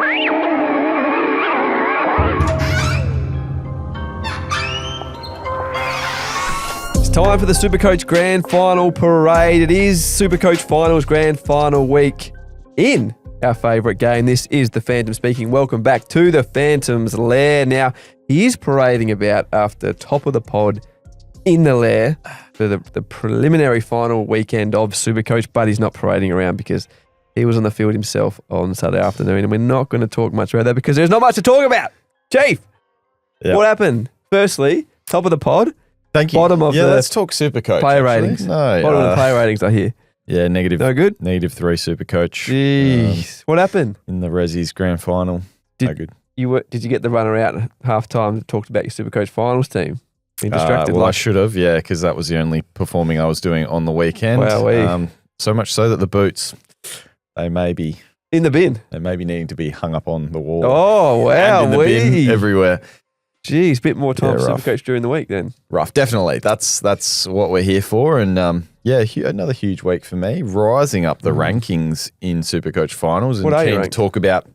It's time for the SuperCoach Grand Final Parade. It is SuperCoach Finals Grand Final week in our favourite game. This is the Phantom speaking. Welcome back to the Phantom's lair. Now, he is parading about after top of the pod in the lair for the preliminary final weekend of SuperCoach, but he's not parading around because he was on the field himself on Saturday afternoon, and we're not going to talk much about that because there's not much to talk about. Chief, What happened? Firstly, top of the pod. Thank you. Bottom of the let's talk SuperCoach. player ratings. No, Bottom of the player ratings, I hear. Yeah, negative. No good? -3 SuperCoach. Jeez. What happened? In the Resi's grand final. No good. Did you get the runner out at half time that talked about your SuperCoach Finals team? Being distracted. Well, I should have, because that was the only performing I was doing on the weekend. Wowee. So much so that the boots, they may be in the bin. They may be needing to be hung up on the wall. Oh, wow. And in the bin everywhere. Jeez, bit more time for rough. SuperCoach during the week then. Rough, definitely. That's what we're here for. And another huge week for me, rising up the rankings in SuperCoach Finals. What and are you keen to ranked? talk about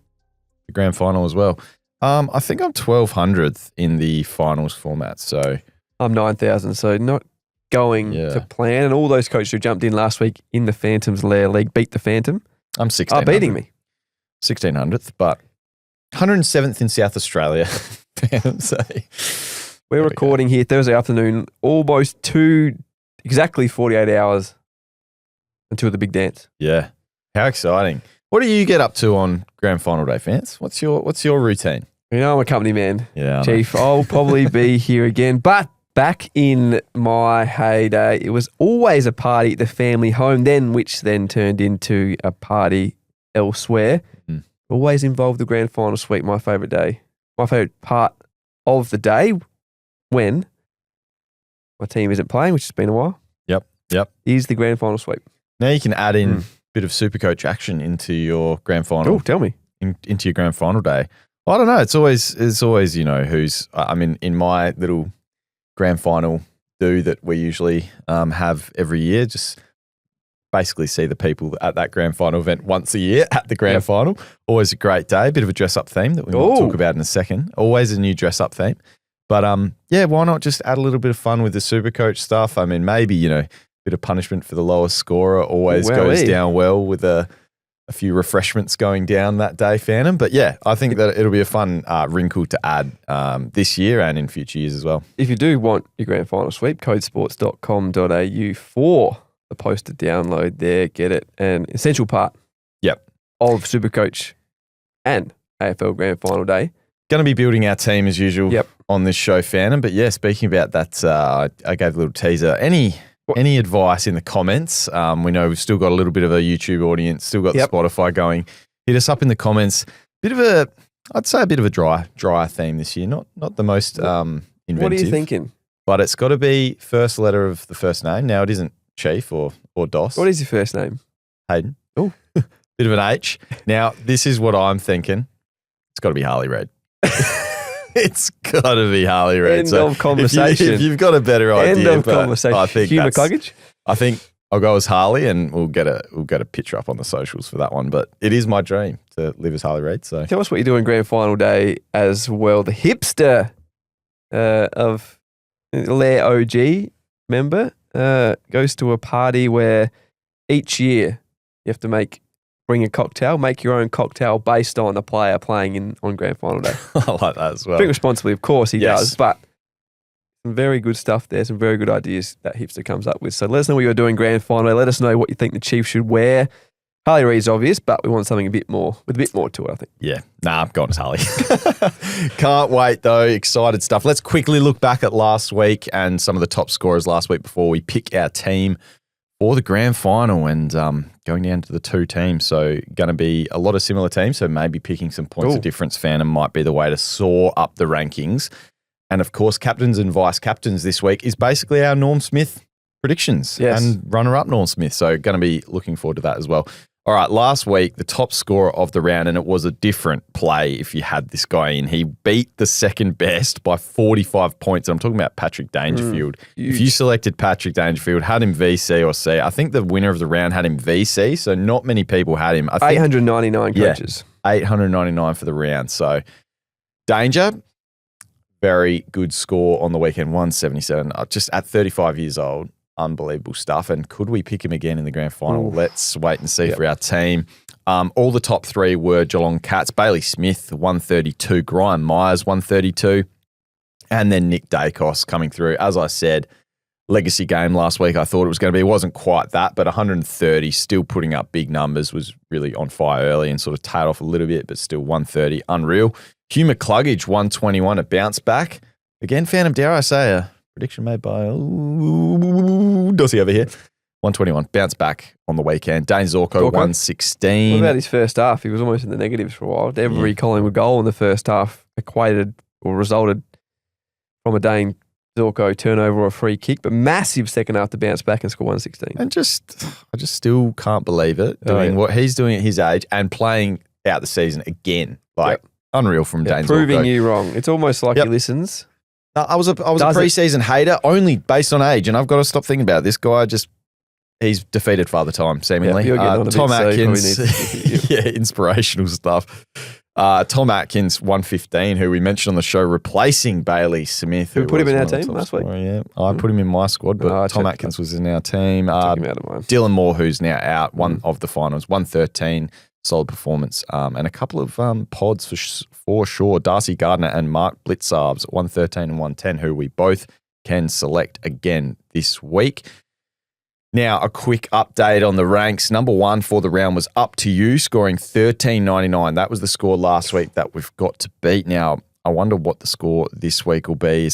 the grand final as well. I think I'm 1200th in the finals format. So I'm 9,000, so not going to plan. And all those coaches who jumped in last week in the Phantom's Lair League beat the Phantom. I'm 1600th. Are beating me. 1600th, but 107th in South Australia. We're recording here Thursday afternoon, almost exactly 48 hours until the big dance. Yeah. How exciting. What do you get up to on grand final day, fans? What's your routine? You know, I'm a company man, Yeah, Chief. I'll probably be here again. But back in my heyday, it was always a party at the family home, which then turned into a party elsewhere. Mm. Always involved the grand final suite, my favourite day. My favourite part of the day when my team isn't playing, which has been a while. Yep. Is the grand final sweep. Now you can add in a bit of SuperCoach action into your grand final. Oh, tell me. Into your grand final day. Well, I don't know. It's always who's. I mean, in my little grand final that we usually have every year, just basically see the people at that grand final event once a year at the grand final. Always a great day. A bit of a dress up theme that we might talk about in a second. Always a new dress up theme. But why not just add a little bit of fun with the SuperCoach stuff? I mean, maybe, a bit of punishment for the lowest scorer always goes down well with a few refreshments going down that day, Phantom. But I think that it'll be a fun wrinkle to add this year and in future years as well. If you do want your grand final sweep, codesports.com.au for the posted download there, get it. An essential part of SuperCoach and AFL Grand Final Day. Going to be building our team as usual on this show, Phantom. But speaking about that, I gave a little teaser. Any advice in the comments? We know we've still got a little bit of a YouTube audience, still got the Spotify going. Hit us up in the comments. I'd say a bit of a dry theme this year. Not the most inventive. What are you thinking? But it's got to be first letter of the first name. Now, it isn't Chief or Dos. What is your first name? Haydn. Oh. Bit of an H. Now, this is what I'm thinking. It's got to be Harley Reid. It's got to be Harley Reid. End of conversation. If you've got a better idea. End of conversation. I think Hugh McCluggage? I think I'll go as Harley, and we'll get a picture up on the socials for that one. But it is my dream to live as Harley Reid. So tell us what you do on Grand Final Day as well. The hipster of Lair OG member goes to a party where each year you have to bring a cocktail, make your own cocktail based on a player playing on Grand Final Day. I like that as well. Drink responsibly, of course he does, but some very good stuff there, some very good ideas that hipster comes up with. So let us know what you're doing Grand Final Day. Let us know what you think the Chiefs should wear. Harley Reid's obvious, but we want something with a bit more to it, I think. Yeah. Nah, I'm going as Harley. Can't wait, though. Excited stuff. Let's quickly look back at last week and some of the top scorers last week before we pick our team for the grand final and going down to the two teams. So going to be a lot of similar teams, so maybe picking some points of difference, Phantom, might be the way to soar up the rankings. And, of course, captains and vice-captains this week is basically our Norm Smith predictions and runner-up Norm Smith. So going to be looking forward to that as well. All right, last week, the top scorer of the round, and it was a different play if you had this guy in. He beat the second best by 45 points. I'm talking about Patrick Dangerfield. If you selected Patrick Dangerfield, had him VC or C, I think the winner of the round had him VC, so not many people had him. I think 899 coaches. Yeah, 899 for the round. So Danger, very good score on the weekend, 177. Just at 35 years old. Unbelievable stuff. And could we pick him again in the grand final? Oof. Let's wait and see for our team. All the top three were Geelong Cats, Bailey Smith, 132, Graham Myers, 132, and then Nick Dacos coming through. As I said, legacy game last week, I thought it was going to be. It wasn't quite that, but 130, still putting up big numbers, was really on fire early and sort of tailed off a little bit, but still 130, unreal. Hugh McCluggage, 121, a bounce back. Again, Phantom, dare I say, a prediction made by Dossie over here. 121, bounce back on the weekend. Dane Zorko, 116. What about his first half? He was almost in the negatives for a while. Every Collingwood goal in the first half equated or resulted from a Dane Zorko turnover or a free kick, but massive second half to bounce back and score 116. And I just still can't believe it, doing what he's doing at his age and playing out the season again. Unreal from Dane Zorko. Proving you wrong. It's almost like he listens. I was a preseason hater only based on age, and I've got to stop thinking about it. This guy he's defeated Father Time, seemingly. Tom Atkins, inspirational stuff. Tom Atkins, 115, who we mentioned on the show, replacing Bailey Smith. Who put him in our team last week? I put him in my squad, but Tom Atkins was in our team. Dylan Moore, who's now out, one of the finals, 113. Solid performance, and a couple of pods for sure. Darcy Gardner and Mark Blitzarves, 113 and 110, who we both can select again this week. Now, a quick update on the ranks. Number one for the round was Up To You, scoring 1399. That was the score last week that we've got to beat. Now, I wonder what the score this week will be.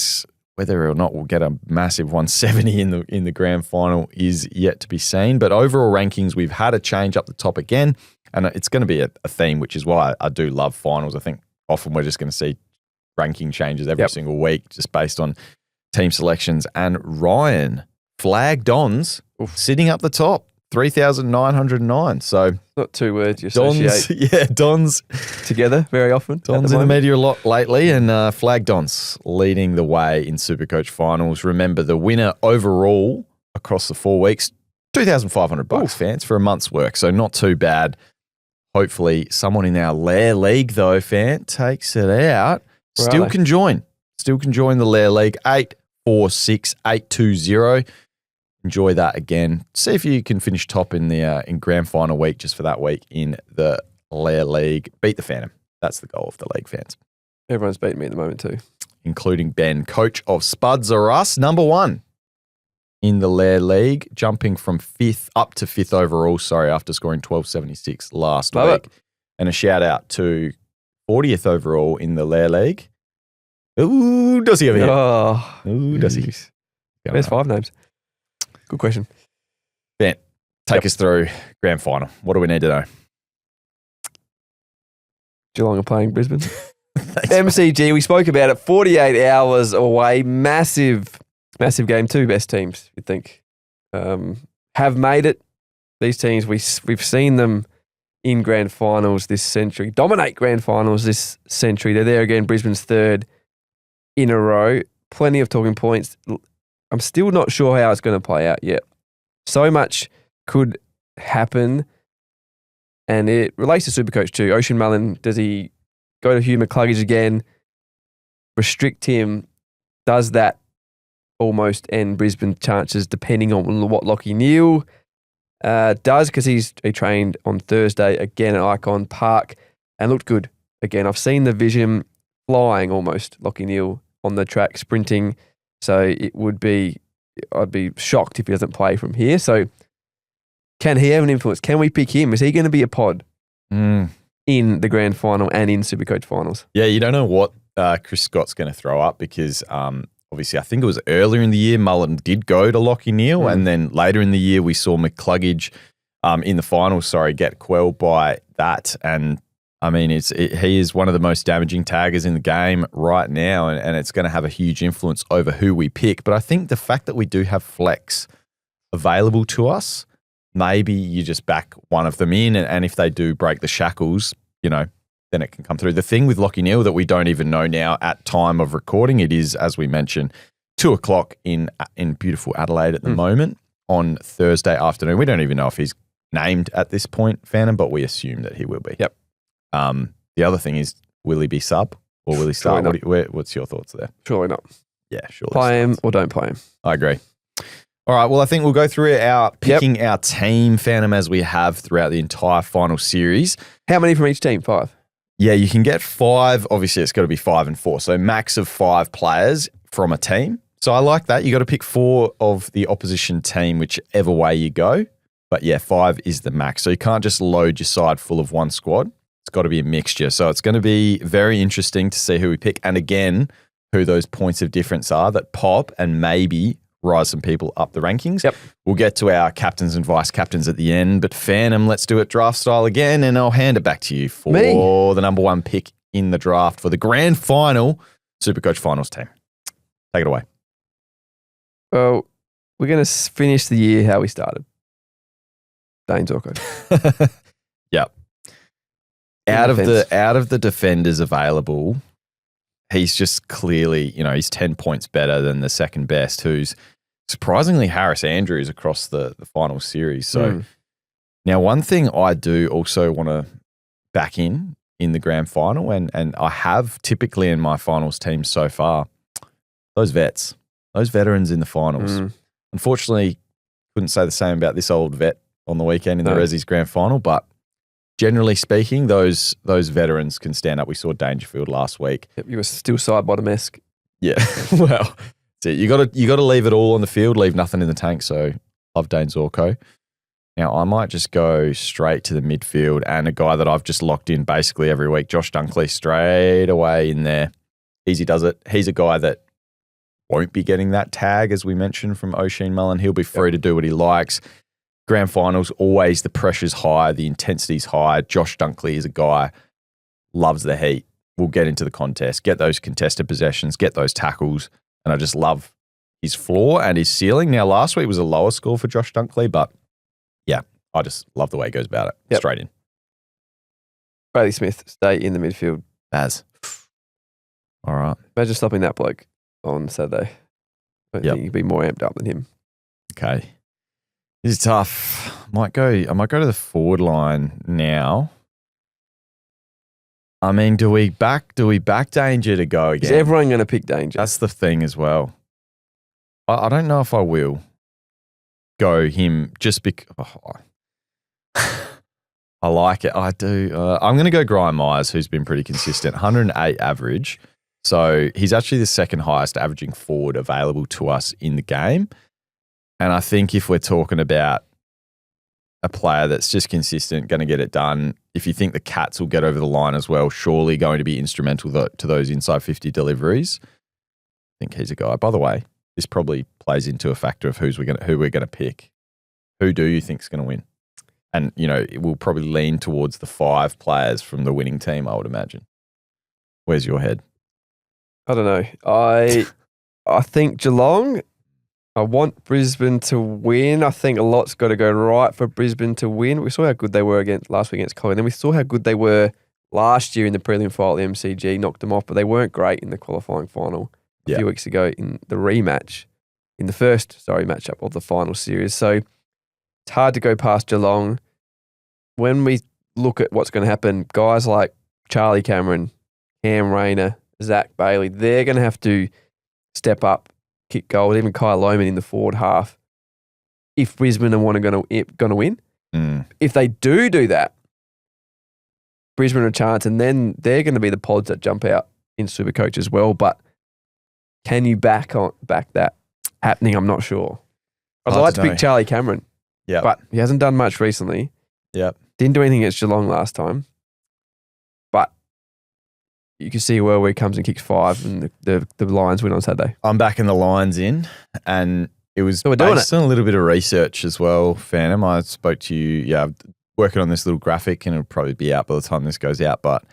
Whether or not we'll get a massive 170 in the grand final is yet to be seen. But overall rankings, we've had a change up the top again. And it's going to be a theme, which is why I do love finals. I think often we're just going to see ranking changes every single week just based on team selections. And Ryan, Flag Dons, sitting up the top, 3,909. So not two words you associate. Dons together very often. Dons in the media a lot lately, and Flag Dons leading the way in SuperCoach finals. Remember, the winner overall across the 4 weeks, $2,500 fans for a month's work. So not too bad. Hopefully someone in our Lair League, though, fan, takes it out. Still can join the Lair League, 846-820. Enjoy that again. See if you can finish top in the in grand final week, just for that week in the Lair League. Beat the Phantom. That's the goal of the league, fans. Everyone's beating me at the moment too. Including Ben, coach of Spuds or Us, number one in the Lair League, jumping from 5th up to 5th overall, after scoring 1276 last week. And a shout out to 40th overall in the Lair League. Ooh, does he over here? Oh, ooh, does he? There's 5 names. Good question. Ben, take us through grand final. What do we need to know? Geelong are playing Brisbane. MCG, we spoke about it, 48 hours away. Massive game. 2 best teams, you'd think, have made it. These teams, we've seen them in grand finals this century, dominate grand finals this century. They're there again, Brisbane's 3rd in a row. Plenty of talking points. I'm still not sure how it's going to play out yet. So much could happen, and it relates to SuperCoach too. Ocean Mullen, does he go to Hugh McCluggage again, restrict him? Does that almost end Brisbane chances, depending on what Lachie Neale does, because he trained on Thursday again at Icon Park and looked good again. I've seen the vision flying almost, Lachie Neale on the track, sprinting. So I'd be shocked if he doesn't play from here. So can he have an influence? Can we pick him? Is he going to be a pod in the grand final and in SuperCoach finals? Yeah, you don't know what Chris Scott's going to throw up, because obviously I think it was earlier in the year Mullen did go to Lachie Neale, and then later in the year we saw McCluggage in the finals, get quelled by that. And I mean, he is one of the most damaging taggers in the game right now, and it's going to have a huge influence over who we pick. But I think the fact that we do have flex available to us maybe you just back one of them in, and if they do break the shackles, then it can come through. The thing with Lachie Neale that we don't even know now at time of recording, it is, as we mentioned, 2:00 in beautiful Adelaide at the moment on Thursday afternoon. We don't even know if he's named at this point, Phantom, but we assume that he will be. Yep. The other thing is, will he be sub or will he start? What's your thoughts there? Surely not. Yeah, surely. Play him or don't play him. I agree. All right, well, I think we'll go through our picking our team, Phantom, as we have throughout the entire final series. How many from each team? 5? Yeah, you can get 5. Obviously, it's got to be 5 and 4. So max of 5 players from a team. So I like that. You got to pick 4 of the opposition team, whichever way you go. But yeah, 5 is the max. So you can't just load your side full of one squad. It's got to be a mixture. So it's going to be very interesting to see who we pick. And again, who those points of difference are that pop and maybe rise some people up the rankings. Yep. We'll get to our captains and vice captains at the end. But Phantom, let's do it draft style again. And I'll hand it back to you for the number 1 pick in the draft for the grand final SuperCoach Finals team. Take it away. Well, we're going to finish the year how we started. Dane Zorko. Yep. Out of the defenders available, he's just clearly, he's 10 points better than the second best, who's surprisingly Harris Andrews across the final series. So now one thing I do also want to back in the grand final, and I have typically in my finals team so far, those veterans in the finals. Unfortunately, couldn't say the same about this old vet on the weekend in the Resi's grand final, but generally speaking, those veterans can stand up. We saw Dangerfield last week. Yep, you were still side-bottom-esque. Yeah, well, that's it. You got to leave it all on the field, leave nothing in the tank. So love Dane Zorko. Now I might just go straight to the midfield, and a guy that I've just locked in basically every week, Josh Dunkley, straight away in there. Easy does it. He's a guy that won't be getting that tag, as we mentioned, from O'Sheen Mullen. He'll be free to do what he likes. Grand finals, always the pressure's high, the intensity's high. Josh Dunkley is a guy, loves the heat, will get into the contest, get those contested possessions, get those tackles, and I just love his floor and his ceiling. Now, last week was a lower score for Josh Dunkley, but yeah, I just love the way he goes about it. Yep. Straight in. Bailey Smith, stay in the midfield. Baz. All right. Imagine stopping that bloke on Saturday. I think you'd be more amped up than him. Okay. This is tough. I might go to the forward line now. I mean, do we back Danger to go again? Is everyone going to pick Danger? That's the thing as well. I don't know if I will go him just because I like it. I do. I'm going to go Graham Myers, who's been pretty consistent, 108 average. So he's actually the second highest averaging forward available to us in the game. And I think if we're talking about a player that's just consistent, going to get it done, if you think the Cats will get over the line as well, surely going to be instrumental to those inside 50 deliveries, I think he's a guy. By the way, this probably plays into a factor of who we're going to pick. Who do you think is going to win? And, it will probably lean towards the 5 players from the winning team, I would imagine. Where's your head? I don't know. I think Geelong. I want Brisbane to win. I think a lot's got to go right for Brisbane to win. We saw how good they were last week against Collingwood. Then we saw how good they were last year in the prelim final, the MCG, knocked them off, but they weren't great in the qualifying final a few weeks ago in the rematch, in the first, matchup of the final series. So it's hard to go past Geelong. When we look at what's going to happen, guys like Charlie Cameron, Cam Rayner, Zach Bailey, they're going to have to step up, kick goals, even Kyle Lohman in the forward half, if Brisbane are going to win. If they do that, Brisbane are a chance, and then they're going to be the pods that jump out in SuperCoach as well. But can you back that happening? I'm not sure. I'd like to pick Charlie Cameron, but he hasn't done much recently. Didn't do anything against Geelong last time. But you can see where he comes and kicks 5 and the Lions win on Saturday. I'm backing the Lions in, and it was based on a little bit of research as well, Phantom. I spoke to you, working on this little graphic, and it'll probably be out by the time this goes out, but I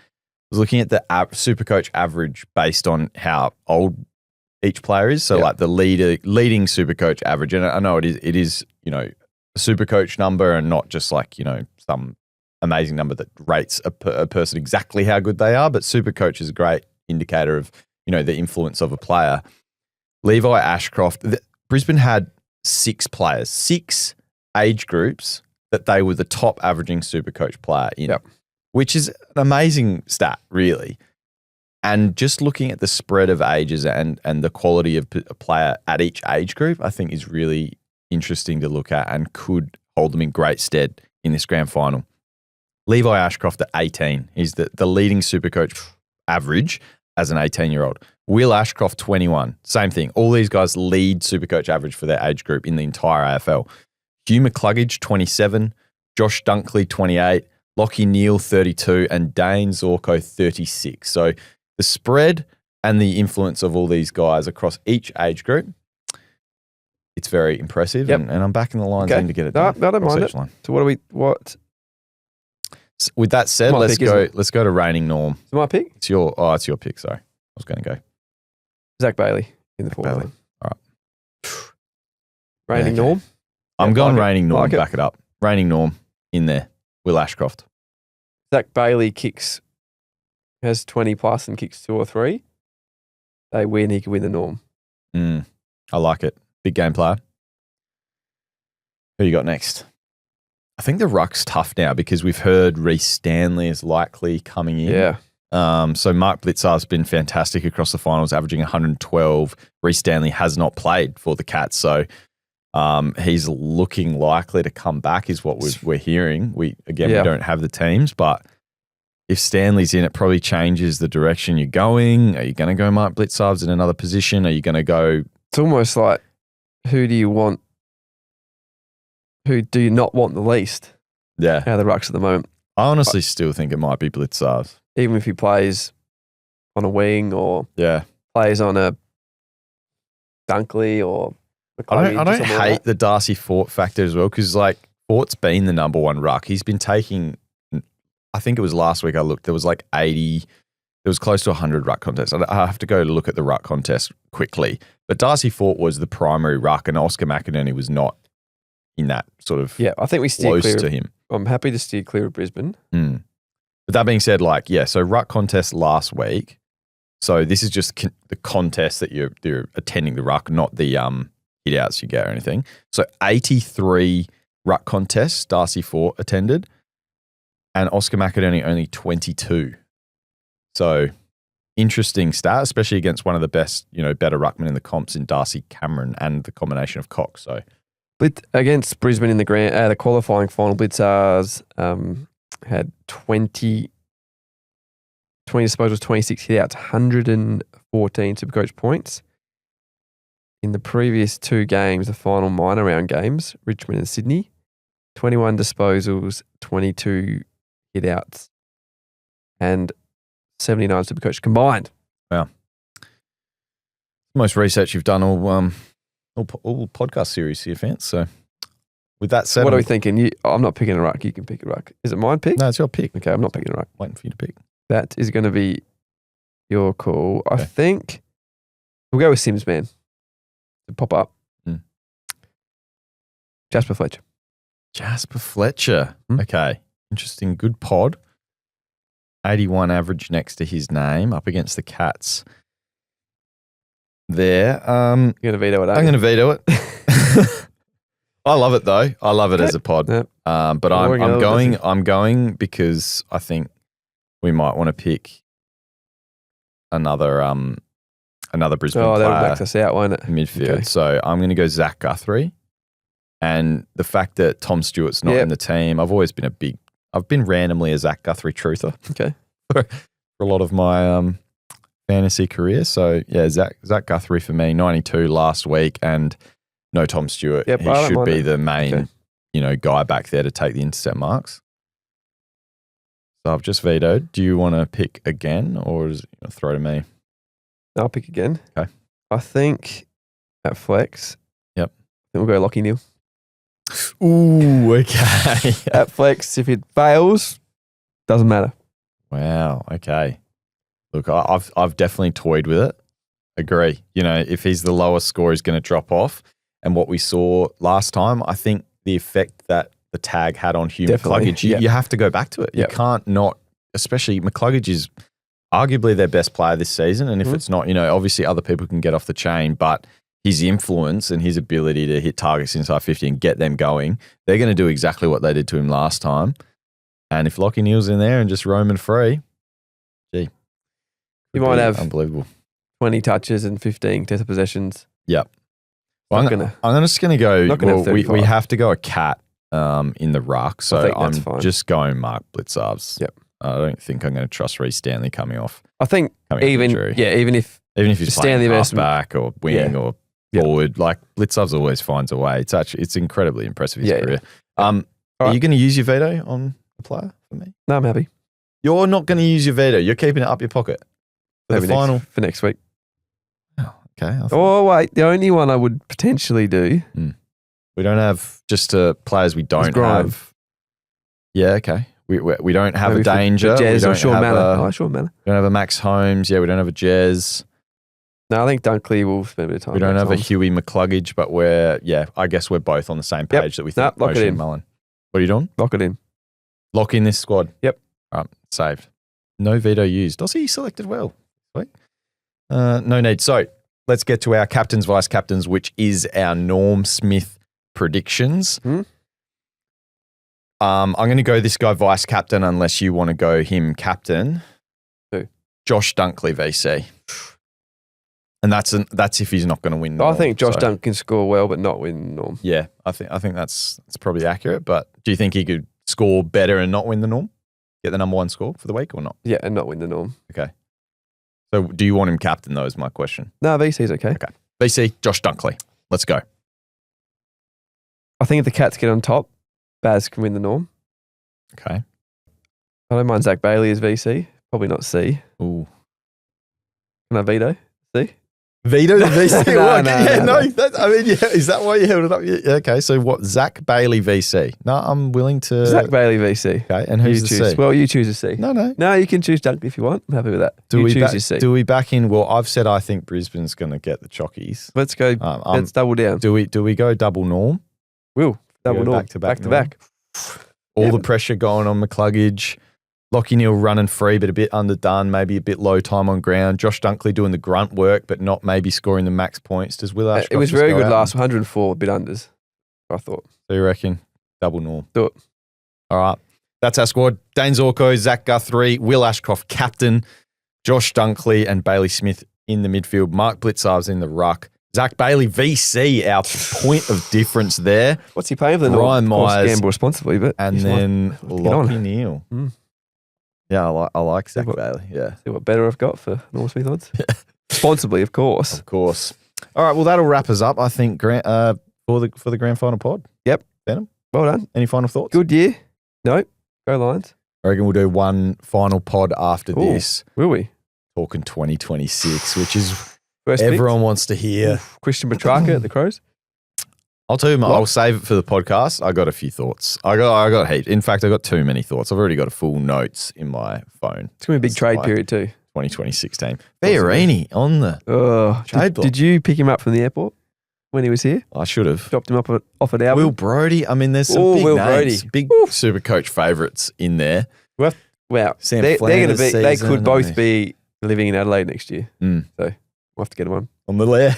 was looking at the SuperCoach average based on how old each player is. So like the leading SuperCoach average, and I know it is a SuperCoach number and not just like, some amazing number that rates a person exactly how good they are. But SuperCoach is a great indicator of, the influence of a player. Levi Ashcroft, Brisbane had 6 players, 6 age groups that they were the top averaging SuperCoach player in, which is an amazing stat, really. And just looking at the spread of ages and the quality of a player at each age group, I think is really interesting to look at and could hold them in great stead in this grand final. Levi Ashcroft at 18. He's the leading SuperCoach average as an 18-year-old. Will Ashcroft, 21. Same thing. All these guys lead SuperCoach average for their age group in the entire AFL. Hugh McCluggage, 27. Josh Dunkley, 28. Lachie Neale, 32. And Dane Zorko, 36. So the spread and the influence of all these guys across each age group, it's very impressive. And I'm backing the lines in to get it done. No, I don't mind it. So what? With that said, let's go to reigning norm. Is it my pick? It's your pick, sorry. I was going to go. Zach Bailey in the forward line. All right. Reigning norm? I'm going reigning norm. Back it up. Reigning norm in there. Will Ashcroft. Zach Bailey has 20 plus and kicks 2 or 3. They win, he can win the norm. I like it. Big game player. Who you got next? I think the ruck's tough now because we've heard Reece Stanley is likely coming in. Yeah. So Mark Blitzar's been fantastic across the finals, averaging 112. Reece Stanley has not played for the Cats, so he's looking likely to come back is what we're hearing. We don't have the teams, but if Stanley's in, it probably changes the direction you're going. Are you going to go Mark Blitzar's in another position? Are you going to go? It's almost like who do you not want the least? Yeah. Out of the rucks at the moment. I honestly still think it might be Blitzar's. Even if he plays on a wing or plays on a Dunkley or McCluggage. I don't hate the Darcy Fort factor as well because like Fort's been the number one ruck. He's been taking, I think it was last week I looked, there was like 80, there was close to 100 ruck contests. I have to go look at the ruck contest quickly. But Darcy Fort was the primary ruck and Oscar McInerney was not in that sort of I think we steer clear to him. I'm happy to steer clear of Brisbane. But that being said, so ruck contest last week. So this is just the contest that you're attending the ruck, not the hit outs you get or anything. So 83 ruck contests Darcy Fort attended and Oscar McInerney only 22. So interesting stat, especially against one of the best, better ruckmen in the comps in Darcy Cameron and the combination of Cox. So against Brisbane in the qualifying final, Blitzars had 20 disposals, 26 hit outs, 114 SuperCoach points. In the previous 2 games, the final minor round games, Richmond and Sydney, 21 disposals, 22 hit outs, and 79 SuperCoach combined. Wow. Most research you've done all podcast series here, Fans. So with that said, what are we thinking? I'm not picking a ruck. You can pick a ruck. Is it mine pick? No, it's your pick. Okay, I'm not picking a ruck. Waiting for you to pick. That is going to be your call. Okay. I think we'll go with Sims, man. To pop up. Jasper Fletcher. Jasper Fletcher. Okay. Interesting. Good pod. 81 average next to his name up against the Cats. There. You're going to veto it, I'm going to veto it. I love it though. I love it as a pod. Yep. But I'm going because I think we might want to pick another Brisbane player. That'll back us out, won't it? Midfield. Okay. So I'm going to go Zach Guthrie. And the fact that Tom Stewart's not in the team, I've been randomly a Zach Guthrie truther. Okay. for a lot of my fantasy career. So yeah, Zach Guthrie for me, 92 last week, and no Tom Stewart. Yep, he should be the main, guy back there to take the intercept marks. So I've just vetoed. Do you want to pick again, or is it going to throw to me? I'll pick again. Okay. I think at flex. Yep. Then we'll go Lachie Neale. Ooh, okay. At flex, if it fails, doesn't matter. Wow. Okay. Look, I've definitely toyed with it. Agree. If he's the lowest score, he's going to drop off. And what we saw last time, I think the effect that the tag had on Hugh Definitely, McCluggage, you have to go back to it. Yep. You can't not, especially McCluggage is arguably their best player this season. And if it's not, obviously other people can get off the chain, but his influence and his ability to hit targets inside 50 and get them going, they're going to do exactly what they did to him last time. And if Lachie Neale's in there and just roaming free, gee. You might have unbelievable 20 touches and 15 test possessions. Yep. Well, I'm just going to go. Not gonna have we have to go a cat in the ruck, so I'm fine. just going Mark Blitzarves. Yep. I don't think I'm going to trust Reece Stanley coming off. I think even if he's Stanley playing halfback or wing or forward, like Blitzarves always finds a way. It's incredibly impressive his career. Are you going to use your veto on the player for me? No, I'm happy. You're not going to use your veto. You're keeping it up your pocket for the final for next week. Okay. Oh, wait. The only one I would potentially do. We don't have just players we don't have. Yeah, okay. We don't have a Danger. Jez or Sean Manor. Sean Manor. We don't have a Max Holmes. Yeah, we don't have a Jez. No, I think Dunkley will spend a bit of time. We don't have a Huey McCluggage, but I guess we're both on the same page that we think lock it in. Mullen. What are you doing? Lock it in. Lock in this squad. Yep. All right, saved. No veto used. Does he selected well? Sweet. No need. So let's get to our captains, vice captains, which is our Norm Smith predictions. I'm going to go this guy vice captain unless you want to go him captain. Who? Josh Dunkley VC. And that's if he's not going to win. I think Josh Dunkley can score well, but not win the Norm. Yeah, I think that's probably accurate. But do you think he could score better and not win the Norm? Get the number one score for the week or not? Yeah, and not win the Norm. Okay. So do you want him captain though? Is my question. No, VC's okay. Okay. VC, Josh Dunkley. Let's go. I think if the Cats get on top, Baz can win the Norm. Okay. I don't mind Zach Bailey as VC. Probably not C. Ooh. Can I veto C? Veto the VC? No. Is that why you held it up? Yeah, okay, so what? Zach Bailey VC. No, I'm willing to. Zach Bailey VC. Okay, and who's the C? Well, you choose a C. No, you can choose Dunkley if you want. I'm happy with that. Do choose your C. Do we back in? Well, I've said I think Brisbane's going to get the Chockies. Let's go. Let's double down. Do we go double Norm? We'll double Norm. Back to back. All the pressure going on McCluggage. Lachie Neale running free, but a bit underdone, maybe a bit low time on ground. Josh Dunkley doing the grunt work, but not maybe scoring the max points. Does Will Ashcroft It was very good last 104, a bit unders, I thought. So you reckon double Norm? Do it. All right. That's our squad. Dane Zorko, Zach Guthrie, Will Ashcroft, captain, Josh Dunkley and Bailey Smith in the midfield. Mark Blitzarves in the ruck. Zach Bailey, VC, our point of difference there. What's he paying for the Ryan Myers. Gamble responsibly, but and then Lachie Neale. Yeah, I like Zach Bailey. Yeah. See what better I've got for Norm Smith odds? Responsibly, of course. Of course. All right, well, that'll wrap us up, I think, for the grand final pod. Yep. Phantom? Well done. Any final thoughts? Good year. No. Go Lions. I reckon we'll do one final pod after this. Will we? Talking 2026, which is First everyone wants to hear. Christian Petrarca at the Crows. I'll tell you, I'll save it for the podcast. I got a few thoughts. I got heaps. In fact, I got too many thoughts. I've already got a full notes in my phone. It's going to be a big trade period too. 2026 team. Fiorini on the trade block. Did you pick him up from the airport when he was here? I should have. Dropped him off at Albert. Will Brodie. I mean, there's some big names. Brody. Big SuperCoach favourites in there. Wow. Sam they're going to be. They season, could both be living in Adelaide next year. So we'll have to get them on the Lair.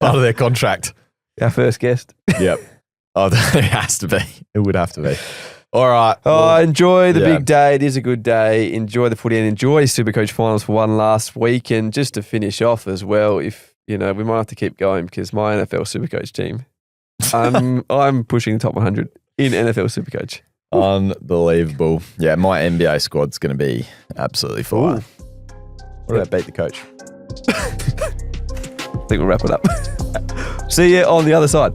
Part of their contract. Our first guest. Yep. Oh, it has to be. It would have to be. All right. Enjoy the big day. It is a good day. Enjoy the footy and enjoy SuperCoach Finals for one last week. And just to finish off as well, if we might have to keep going because my NFL SuperCoach team, I'm pushing the top 100 in NFL SuperCoach. Unbelievable. Yeah, my NBA squad's going to be absolutely fire. What about beat the coach? I think we'll wrap it up. See you on the other side.